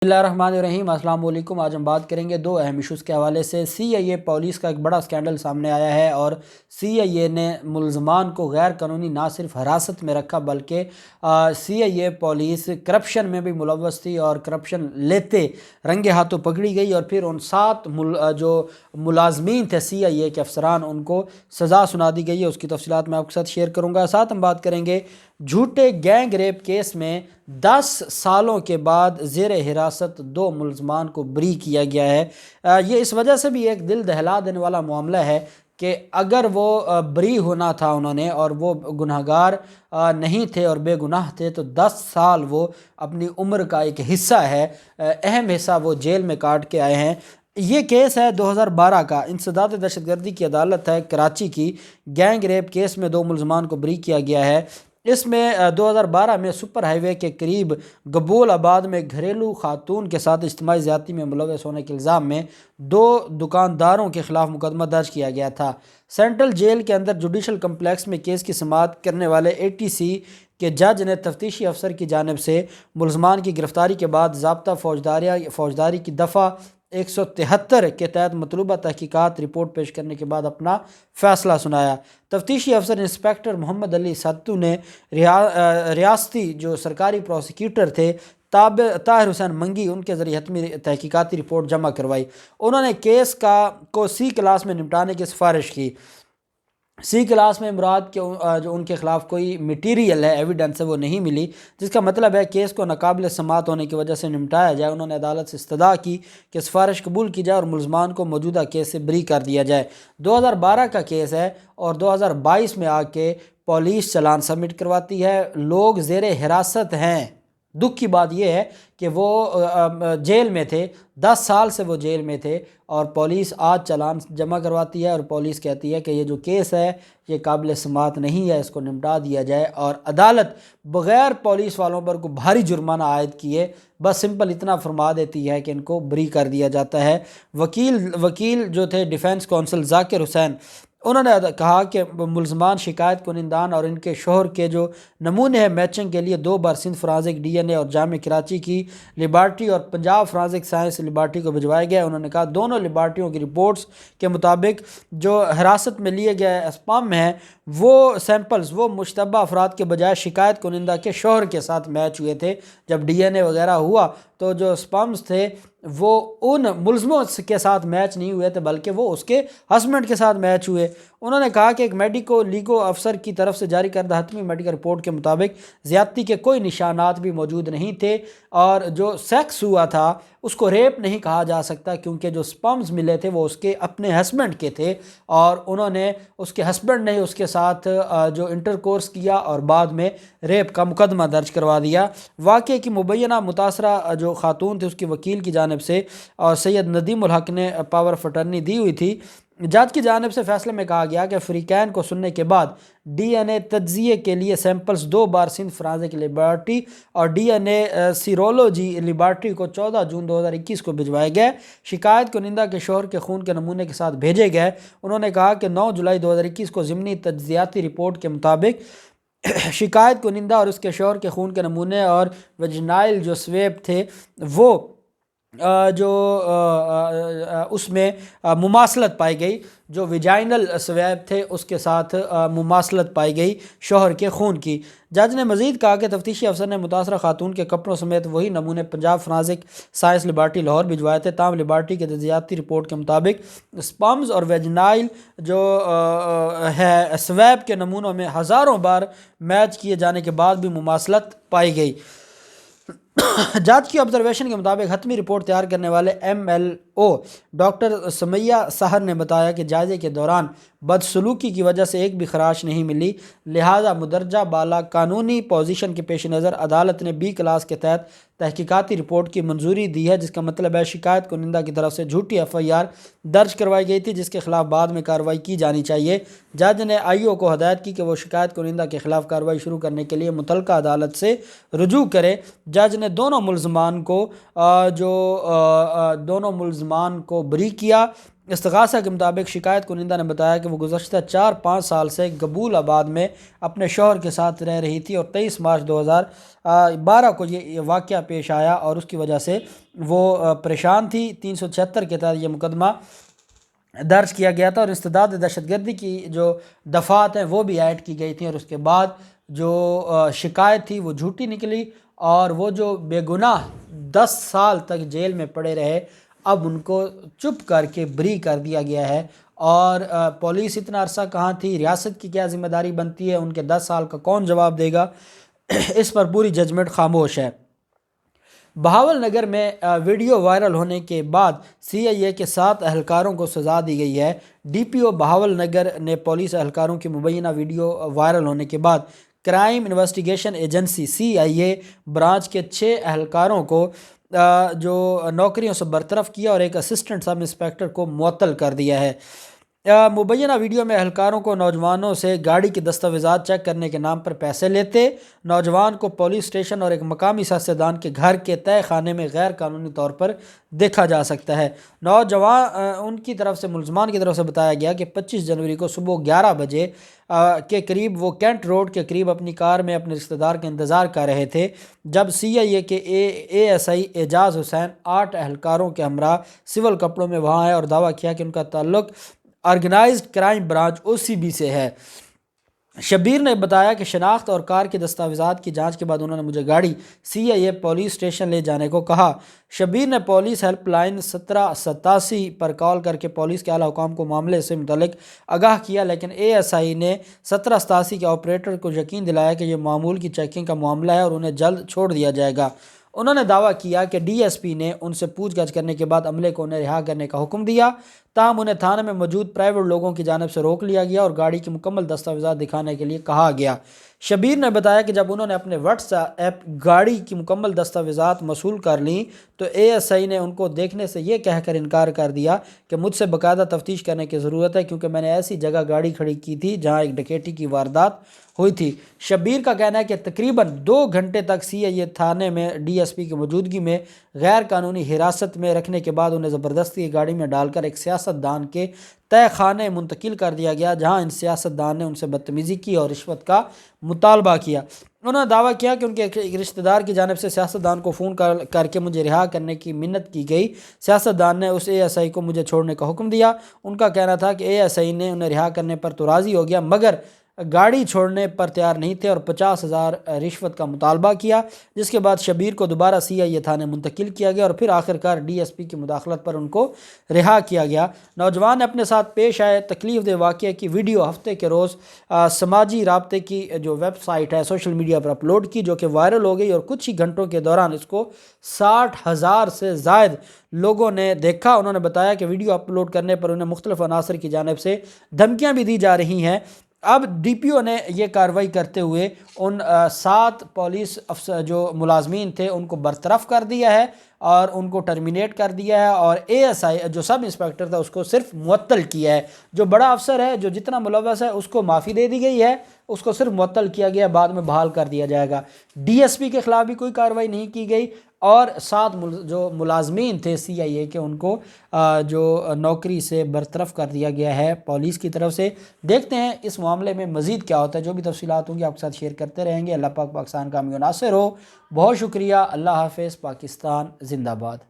बिस्मिल्लाहिर्रहमानिर्रहीम। अस्सलाम वालेकुम। आज हम बात करेंगे दो अहम इशूज़ के हवाले से। CIA पुलिस का एक बड़ा स्कैंडल सामने आया है और CIA ने मुलज़मान को गैर कानूनी ना सिर्फ हिरासत में रखा बल्कि CIA पुलिस करप्शन में भी मुलव्वस थी और करप्शन लेते रंगे हाथों पकड़ी गई और फिर उन जो मुलाजमीन थे CIA के अफसरान उनको सज़ा सुना दी गई है। उसकी तफसीलात मैं आपके साथ शेयर करूँगा। साथ हम बात करेंगे झूठे गैंग रेप केस में 10 सालों के बाद ज़ेर हिरासत दो मुलज़मान को बरी किया गया है। ये इस वजह से भी एक दिल दहला देने वाला मामला है कि अगर वो बरी होना था उन्होंने और वो गुनहगार नहीं थे और बेगुनाह थे तो 10 साल वो अपनी उम्र का एक हिस्सा है, अहम हिस्सा वो जेल में काट के आए हैं। ये केस है 2012 का। इंसदाद दहशतगर्दी की अदालत है कराची की। गैंग रेप केस में दो मुलज़मान को बरी किया गया है। इसमें 2012 में सुपर हाईवे के करीब गबूल आबाद में घरेलू खातून के साथ इज्तिमाई ज़्यादती में मुलव्वस होने के इल्ज़ाम में दो दुकानदारों के खिलाफ मुकदमा दर्ज किया गया था। सेंट्रल जेल के अंदर जुडिशल कम्प्लेक्स में केस की समाअत करने वाले ATC के जज ने तफ्तीशी अफसर की जानिब से मुलज़मान की गिरफ़्तारी के बाद ज़ाब्ता फौजदारी की दफ़ा 173 के तहत मतलूबा तहकीकात रिपोर्ट पेश करने के बाद अपना फ़ैसला सुनाया। तफ्तीशी अफसर इंस्पेक्टर मोहम्मद अली सत्तू ने रियासती जो सरकारी प्रोसिक्यूटर थे ताहिर हुसैन मंगी उनके ज़रिए हतमी तहकीकाती रिपोर्ट जमा करवाई। उन्होंने केस को C क्लास में निपटाने की सिफारिश की। C क्लास में मुराद के जो उनके ख़िलाफ़ कोई मटीरियल है, एविडेंस है, वो नहीं मिली, जिसका मतलब है केस को नाकाबिल समाअत होने की वजह से निपटाया जाए। उन्होंने अदालत से इस्तदा की कि सिफारिश कबूल की जाए और मुलज़मान को मौजूदा केस से बरी कर दिया जाए। 2012 का केस है और 2022 में आके पुलिस चालान सबमिट करवाती है। लोग ज़ेरे हिरासत हैं। दुख की बात यह है कि वो जेल में थे, 10 साल से वो जेल में थे और पुलिस आज चालान जमा करवाती है और पुलिस कहती है कि ये जो केस है ये काबिल समाअत नहीं है, इसको निपटा दिया जाए। और अदालत बग़ैर पुलिस वालों पर को भारी जुर्माना आयद किए बस सिंपल इतना फरमा देती है कि इनको बरी कर दिया जाता है। वकील जो थे डिफेंस काउंसिल ज़ाकिर हुसैन, उन्होंने कहा कि मुलज़मान शिकायत कुनिंदान और इनके शोहर के जो नमूने हैं मैचिंग के लिए 2 बार सिंध फोरेंसिक DNA और जामे कराची की लेबॉर्ट्री और पंजाब फोरेंसिक साइंस लेबॉर्ट्री को भिजवाया गया। उन्होंने कहा दोनों लेबॉर्ट्रियों की रिपोर्ट्स के मुताबिक जो हिरासत में लिए गए स्पर्म हैं वो सैंपल्स वो मुश्तबा अफराद के बजाय शिकायत कुनिंदा के शोहर के साथ मैच हुए थे। जब DNA वगैरह हुआ तो जो स्पर्म्स थे वो उन मुलज़मों के साथ मैच नहीं हुए थे बल्कि वो उसके हस्बैंड के साथ मैच हुए। उन्होंने कहा कि एक मेडिको लीगो अफसर की तरफ से जारी करदा हतमी मेडिकल रिपोर्ट के मुताबिक ज़्यादती के कोई निशानात भी मौजूद नहीं थे और जो सेक्स हुआ था उसको रेप नहीं कहा जा सकता क्योंकि जो स्पर्म्स मिले थे वो उसके अपने हस्बैंड के थे और उन्होंने उसके हस्बैंड ने उसके साथ जो इंटरकोर्स किया और बाद में रेप का मुकदमा दर्ज करवा दिया। वाक़े की मुबैना मुतासरा जो खातून थी उसकी वकील की जानिब से और सैयद नदीम उल हक ने पावर ऑफ अटर्नी दी हुई थी। जज की जानिब से फैसले में कहा गया कि फ़रीक़ैन को सुनने के बाद DNA तज्ज़िये के लिए सैंपल्स 2 बार सिंध फोरेंसिक लेबॉर्ट्री और DNA सीरोलॉजी लेबॉर्ट्री को 14 जून 2021 को भिजवाए गए। शिकायत कुनिंदा के शोहर के खून के नमूने के साथ भेजे गए। उन्होंने कहा कि 9 जुलाई 2021 को ज़िमनी तज्ज़ियाती रिपोर्ट के मुताबिक शिकायत कुनिंदा और उसके शोहर के खून के नमूने और वजनाइल जो स्वेब थे वो उसमें मुमासलत पाई गई। जो विजाइनल स्वेब थे उसके साथ मुमासलत पाई गई शोहर के खून की। जज ने मज़ीद कहा कि तफ्तीशी अफसर ने मुतासरा खातून के कपड़ों समेत वही नमूने Punjab forensic science laboratory Lahore भिजवाए थे। ताम लेबॉर्ट्री के तज्ज़ियाती रिपोर्ट के मुताबिक स्पर्म्स और वेजिनाइल जो है स्वेब के नमूनों में हज़ारों बार मैच किए जाने के बाद भी मुमासलत पाई गई। जांच की ऑब्जर्वेशन के मुताबिक हतमी रिपोर्ट तैयार करने वाले MLO डॉक्टर समैया सहर ने बताया कि जायजे के दौरान बदसलूकी की वजह से एक भी खराश नहीं मिली, लिहाजा मुदरजा बाला कानूनी पोजीशन के पेश नज़र अदालत ने B क्लास के तहत तहकीकाती रिपोर्ट की मंजूरी दी है, जिसका मतलब है शिकायत कुनिंदा की तरफ से झूठी FIR दर्ज करवाई गई थी जिसके खिलाफ बाद में कार्रवाई की जानी चाहिए। जज ने IO को हदायत की कि वो शिकायत कुनिंदा के खिलाफ कार्रवाई शुरू करने के लिए मुतलका अदालत से रुजू करे। जज ने दोनों मुलज़मान को ملزمان کو بری کیا۔ استغاثہ کے مطابق شکایت کنندہ نے بتایا کہ وہ گزشتہ 4-5 سال سے قبول آباد میں اپنے شوہر کے ساتھ رہ رہی تھی اور 23 مارچ 2012 کو یہ واقعہ پیش آیا اور اس کی وجہ سے وہ پریشان تھی۔ 376 کے تحت یہ مقدمہ درج کیا گیا تھا اور استداد دہشت گردی کی جو دفعات ہیں وہ بھی ایڈ کی گئی تھیں، اور اس کے بعد جو شکایت تھی وہ جھوٹی نکلی اور وہ جو بے گناہ 10 سال تک جیل میں پڑے رہے اب ان کو چپ کر کے بری کر دیا گیا ہے۔ اور پولیس اتنا عرصہ کہاں تھی، ریاست کی کیا ذمہ داری بنتی ہے، ان کے 10 سال کا کون جواب دے گا، اس پر پوری ججمنٹ خاموش ہے۔ بہاول نگر میں ویڈیو وائرل ہونے کے بعد CIA کے 7 اہلکاروں کو سزا دی گئی ہے۔ DPO بہاول نگر نے پولیس اہلکاروں کی مبینہ ویڈیو وائرل ہونے کے بعد crime investigation agency CIA branch کے 6 اہلکاروں کو جو نوکریوں سے برطرف کیا اور ایک اسسٹنٹ سب انسپیکٹر کو معطل کر دیا ہے۔ مبینہ ویڈیو میں اہلکاروں کو نوجوانوں سے گاڑی کی دستاویزات چیک کرنے کے نام پر پیسے لیتے، نوجوان کو پولیس اسٹیشن اور ایک مقامی سیاستدان کے گھر کے تہہ خانے میں غیر قانونی طور پر دیکھا جا سکتا ہے۔ نوجوان ان کی طرف سے ملزمان کی طرف سے بتایا گیا کہ 25 جنوری کو صبح 11 بجے کے قریب وہ کینٹ روڈ کے قریب اپنی کار میں اپنے رشتہ دار کا انتظار کر رہے تھے جب CIA کے ASI اعجاز حسین 8 اہلکاروں کے ہمراہ سول کپڑوں میں وہاں آئے اور دعویٰ کیا کہ ان کا تعلق آرگنائزڈ کرائم برانچ OCB سے ہے۔ شبیر نے بتایا کہ شناخت اور کار کی دستاویزات کی جانچ کے بعد انہوں نے مجھے گاڑی CIA پولیس اسٹیشن لے جانے کو کہا۔ شبیر نے پولیس ہیلپ لائن 1787 پر کال کر کے پولیس کے اعلیٰ حکام کو معاملے سے متعلق آگاہ کیا، لیکن ASI نے 1787 کے آپریٹر کو یقین دلایا کہ یہ معمول کی چیکنگ کا معاملہ ہے اور انہیں جلد چھوڑ دیا جائے گا۔ انہوں نے دعویٰ کیا کہ DSP نے ان سے پوچھ گچھ کرنے کے بعد عملے کو انہیں رہا کرنے کا حکم دیا، تاہم انہیں تھانے میں موجود پرائیویٹ لوگوں کی جانب سے روک لیا گیا اور گاڑی کی مکمل دستاویزات دکھانے کے لیے کہا گیا۔ شبیر نے بتایا کہ جب انہوں نے اپنے واٹس ایپ گاڑی کی مکمل دستاویزات موصول کر لیں تو ASI نے ان کو دیکھنے سے یہ کہہ کر انکار کر دیا کہ مجھ سے باقاعدہ تفتیش کرنے کی ضرورت ہے کیونکہ میں نے ایسی جگہ گاڑی کھڑی کی تھی جہاں ایک ڈکیتی کی واردات ہوئی تھی۔ شبیر کا کہنا ہے کہ تقریباً 2 گھنٹے تک CIA تھانے میں DSP کی موجودگی میں غیر قانونی حراست میں رکھنے کے بعد انہیں زبردستی گاڑی میں ڈال کر ایک سیاستدان کے تہہ خانے منتقل کر دیا گیا جہاں ان سیاستدان نے ان سے بدتمیزی کی اور رشوت کا مطالبہ کیا۔ انہوں نے دعویٰ کیا کہ ان کے ایک رشتہ دار کی جانب سے سیاستدان کو فون کر کے مجھے رہا کرنے کی منت کی گئی۔ سیاستدان نے اس ASI کو مجھے چھوڑنے کا حکم دیا۔ ان کا کہنا تھا کہ ASI نے انہیں رہا کرنے پر تو راضی ہو گیا مگر گاڑی چھوڑنے پر تیار نہیں تھے اور 50,000 رشوت کا مطالبہ کیا، جس کے بعد شبیر کو دوبارہ CIA تھانے منتقل کیا گیا اور پھر آخرکار DSP کی مداخلت پر ان کو رہا کیا گیا۔ نوجوان نے اپنے ساتھ پیش آئے تکلیف دہ واقعے کی ویڈیو ہفتے کے روز سماجی رابطے کی جو ویب سائٹ ہے سوشل میڈیا پر اپلوڈ کی جو کہ وائرل ہو گئی اور کچھ ہی گھنٹوں کے دوران اس کو 60,000 سے زائد لوگوں نے دیکھا۔ انہوں نے بتایا کہ ویڈیو اپلوڈ کرنے پر انہیں مختلف عناصر کی جانب سے دھمکیاں بھی دی جا رہی ہیں۔ اب DPO نے یہ کارروائی کرتے ہوئے ان 7 پولیس افسر جو ملازمین تھے ان کو برطرف کر دیا ہے اور ان کو ٹرمینیٹ کر دیا ہے اور ASI جو سب انسپیکٹر تھا اس کو صرف معطل کیا ہے۔ جو بڑا افسر ہے جو جتنا ملوث ہے اس کو معافی دے دی گئی ہے، اس کو صرف معطل کیا گیا، بعد میں بحال کر دیا جائے گا۔ DSP کے خلاف بھی کوئی کارروائی نہیں کی گئی اور 7 جو ملازمین تھے CIA کے ان کو جو نوکری سے برطرف کر دیا گیا ہے پولیس کی طرف سے۔ دیکھتے ہیں اس معاملے میں مزید کیا ہوتا ہے، جو بھی تفصیلات ہوں گی آپ کے ساتھ شیئر کرتے رہیں گے۔ اللہ پاک پاکستان کا حامی و ناصر ہو۔ بہت شکریہ۔ اللہ حافظ۔ پاکستان زندہ باد۔